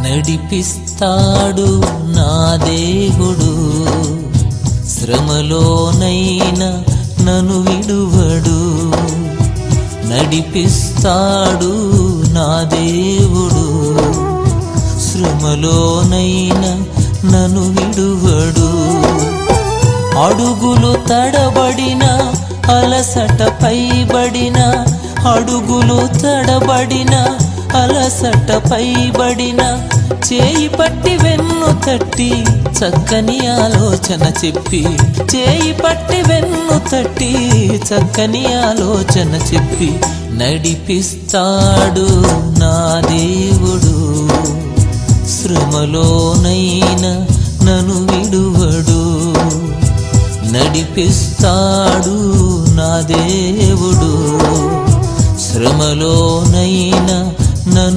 నడిపిస్తాడు నా దేవుడు, శ్రమలోనైనా నన్ను విడువడు. నడిపిస్తాడు నా దేవుడు, శ్రమలోనైనా నన్ను విడువడు. అడుగులు తడబడిన అలసట పైబడిన, అడుగులు తడబడిన అలసట పైబడిన, చేయి పట్టి వెన్ను తట్టి చక్కని ఆలోచన చెప్పి, చేయి పట్టి వెన్ను తట్టి చక్కని ఆలోచన చెప్పి, నడిపిస్తాడు నా దేవుడు, శ్రమలోనైనా నన్ను విడువడు. నడిపిస్తాడు నా దేవుడు, శ్రమలోనైనా